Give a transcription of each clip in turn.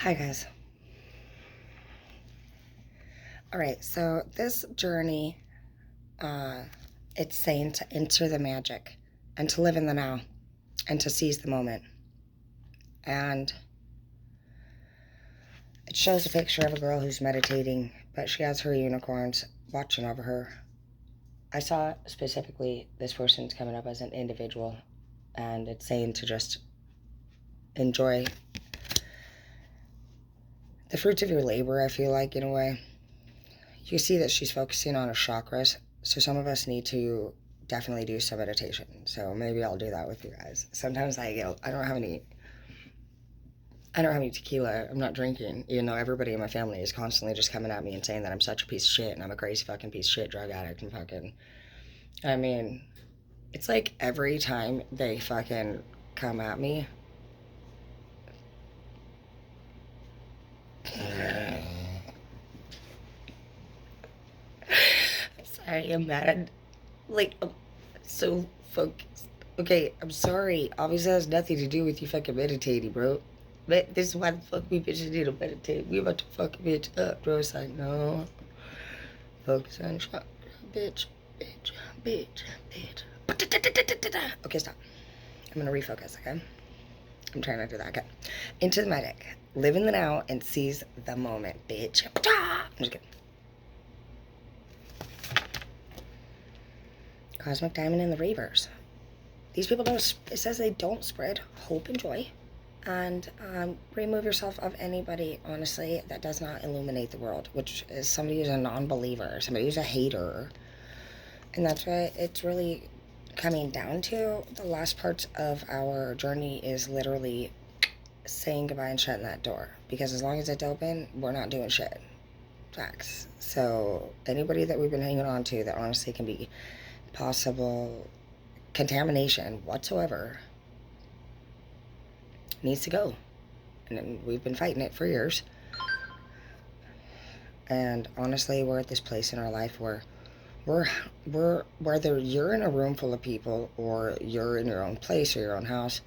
Hi guys. All right, so this journey, it's saying to enter the magic and to live in the now and to seize the moment. And it shows a picture of a girl who's meditating, but she has her unicorns watching over her. I saw specifically this person's coming up as an individual, and it's saying to just enjoy the fruits of your labor, I feel like, in a way. You see that she's focusing on her chakras, so some of us need to definitely do some meditation. So maybe I'll do that with you guys. Sometimes I don't have any tequila. I'm not drinking, even though everybody in my family is constantly just coming at me and saying that I'm such a piece of shit and I'm a crazy fucking piece of shit drug addict and fucking, I mean, it's like every time they fucking come at me, sorry, I'm mad. Like, I'm so focused. Okay, I'm sorry. Obviously, it has nothing to do with you fucking meditating, bro. But this is why the fuck we bitches need to meditate. We about to fuck a bitch up, bro. It's like, no. Focus on chakra, bitch, bitch, bitch, bitch. Okay, stop. I'm gonna refocus, okay? I'm trying to do that, okay? Into the medic. Live in the now and seize the moment, bitch. I'm just kidding. Cosmic Diamond in the reverse. These people don't, it says they don't spread hope and joy. And remove yourself of anybody, honestly, that does not illuminate the world, which is somebody who's a non-believer, somebody who's a hater. And that's what it's really coming down to. The last parts of our journey is literally saying goodbye and shutting that door. Because as long as it's open, we're not doing shit. Facts. So anybody that we've been hanging on to that honestly can be possible contamination whatsoever needs to go. And we've been fighting it for years. And honestly, we're at this place in our life where we're whether you're in a room full of people or you're in your own place or your own house,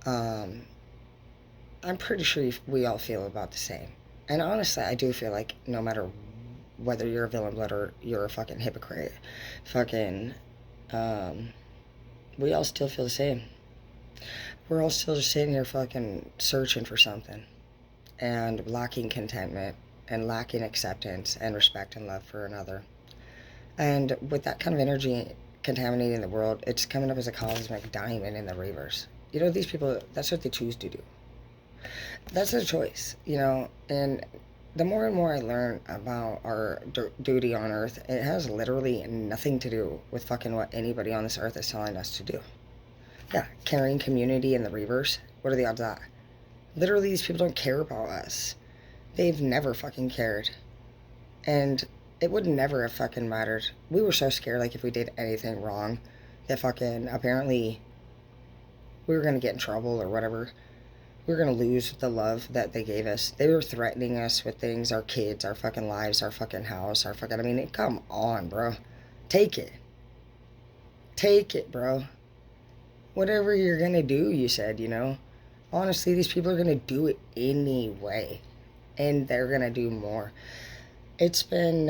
I'm pretty sure we all feel about the same. And honestly, I do feel like no matter whether you're a villain blood or you're a fucking hypocrite, fucking, we all still feel the same. We're all still just sitting here fucking searching for something and lacking contentment and lacking acceptance and respect and love for another. And with that kind of energy contaminating the world, it's coming up as a cosmic diamond in the reverse. You know, these people, that's what they choose to do. That's their choice, you know, and the more and more I learn about our duty on Earth, it has literally nothing to do with fucking what anybody on this Earth is telling us to do. Yeah, carrying community in the reverse. What are the odds of that? Literally, these people don't care about us. They've never fucking cared. And it would never have fucking mattered. We were so scared, like, if we did anything wrong, that fucking, apparently, we were gonna get in trouble or whatever. We were gonna lose the love that they gave us. They were threatening us with things, our kids, our fucking lives, our fucking house, our fucking, I mean, come on, bro. Take it. Take it, bro. Whatever you're gonna do, you said, you know. Honestly, these people are gonna do it anyway. And they're gonna do more. It's been,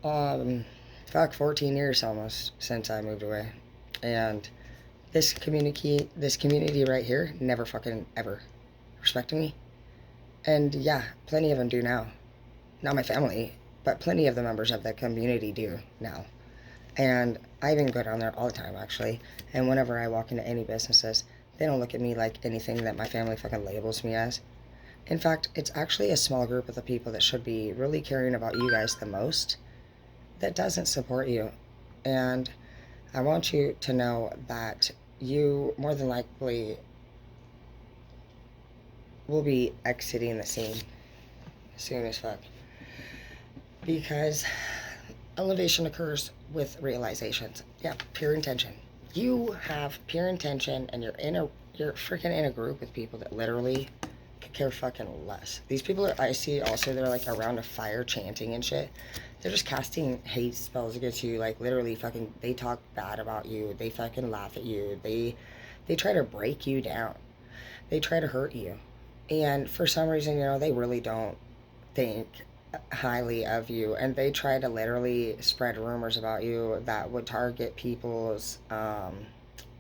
14 years almost since I moved away. And this community right here never fucking ever respected me. And yeah, plenty of them do now. Not my family, but plenty of the members of that community do now. And I even go down there all the time, actually. And whenever I walk into any businesses, they don't look at me like anything that my family fucking labels me as. In fact, it's actually a small group of the people that should be really caring about you guys the most that doesn't support you. And I want you to know that you more than likely will be exiting the scene soon as fuck. Because elevation occurs with realizations. Yeah, pure intention. You have pure intention and you're freaking in a group with people that literally could care fucking less. These people that I see also, they're like around a fire chanting and shit. They're just casting hate spells against you, like literally fucking, they talk bad about you, they fucking laugh at you, they try to break you down, they try to hurt you. And for some reason, they really don't think highly of you, and they try to literally spread rumors about you that would target people's,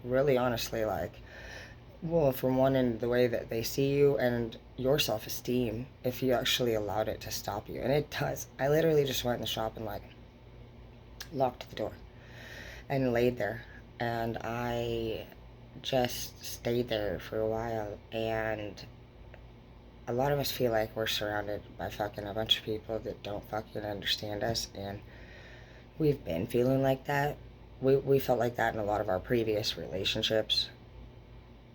really honestly, like, well, from one end, the way that they see you and your self esteem, if you actually allowed it to stop you. And it does. I literally just went in the shop and, like, locked the door and laid there. And I just stayed there for a while. And a lot of us feel like we're surrounded by fucking a bunch of people that don't fucking understand us. And we've been feeling like that. We felt like that in a lot of our previous relationships.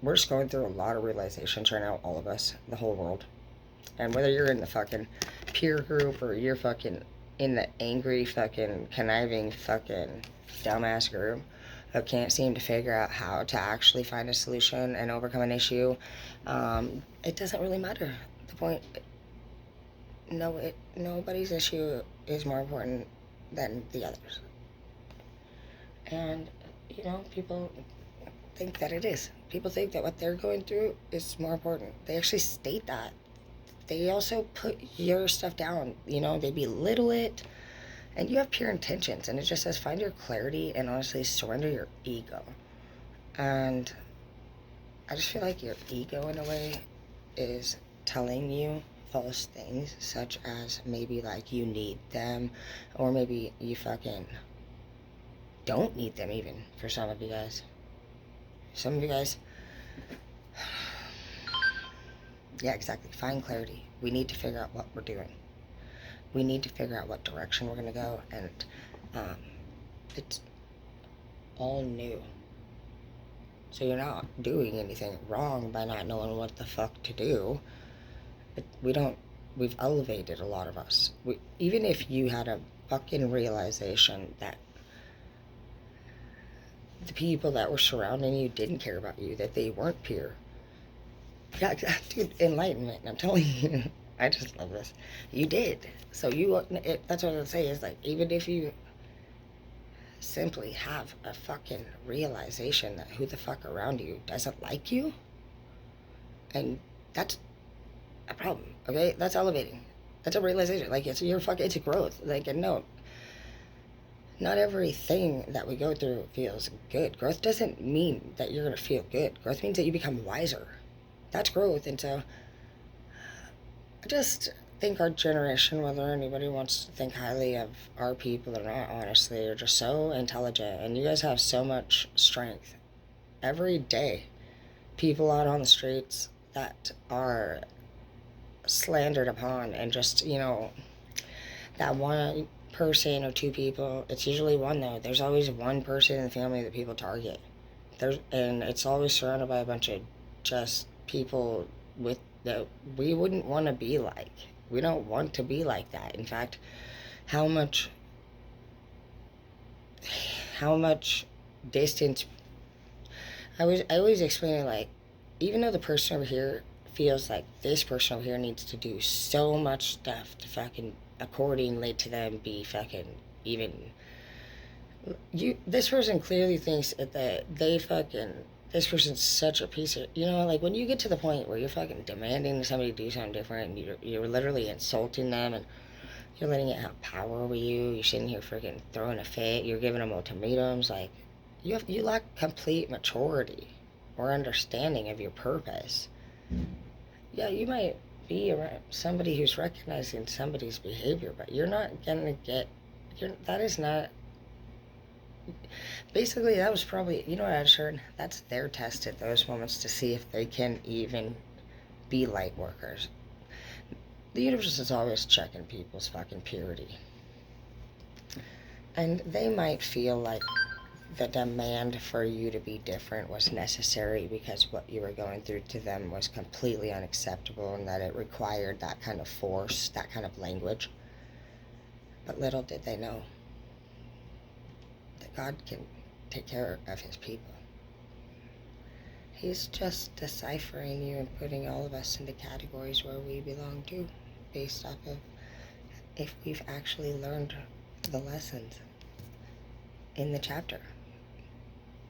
We're just going through a lot of realizations right now, all of us, the whole world. And whether you're in the fucking peer group or you're fucking in the angry fucking conniving fucking dumbass group who can't seem to figure out how to actually find a solution and overcome an issue, it doesn't really matter. The point, nobody's issue is more important than the others. And, people think that it is. People think that what they're going through is more important. They actually state that. They also put your stuff down. They belittle it. And you have pure intentions. And it just says find your clarity and honestly surrender your ego. And I just feel like your ego, in a way, is telling you false things, such as maybe like you need them, or maybe you fucking don't need them, even for some of you guys. Some of you guys, yeah, exactly. Find clarity. We need to figure out what we're doing. We need to figure out what direction we're going to go. And it's all new. So you're not doing anything wrong by not knowing what the fuck to do. We've elevated a lot of us. Even if you had a fucking realization that the people that were surrounding you didn't care about you, that they weren't pure. Yeah, dude, enlightenment, I'm telling you. I just love this. You did. So that's what I'm saying, is like, even if you simply have a fucking realization that who the fuck around you doesn't like you, and that's a problem, okay? That's elevating. That's a realization. Like, it's a growth. Like, and no, not everything that we go through feels good. Growth doesn't mean that you're going to feel good. Growth means that you become wiser. That's growth. And so I just think our generation, whether anybody wants to think highly of our people or not, honestly, are just so intelligent. And you guys have so much strength. Every day, people out on the streets that are slandered upon, and just, that one person or two people, it's usually one though. There's always one person in the family that people target. And it's always surrounded by a bunch of just people that we wouldn't want to be like. We don't want to be like that. In fact, how much distance, I always explain it like, even though the person over here feels like this person over here needs to do so much stuff to fucking accordingly to them be fucking even, this person clearly thinks that this person's such a piece of, like, when you get to the point where you're fucking demanding somebody do something different, and you're literally insulting them, and you're letting it have power over you, you're sitting here freaking throwing a fit, you're giving them ultimatums, like, you lack complete maturity or understanding of your purpose. Yeah, you might be around somebody who's recognizing somebody's behavior, but you're not gonna that is not, basically, that was probably, what I just heard? That's their test at those moments to see if they can even be light workers. The universe is always checking people's fucking purity. And they might feel like the demand for you to be different was necessary because what you were going through to them was completely unacceptable, and that it required that kind of force, that kind of language. But little did they know that God can take care of his people. He's just deciphering you and putting all of us into categories where we belong to, based off of if we've actually learned the lessons in the chapter,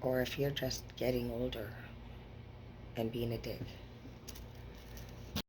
or if you're just getting older and being a dick.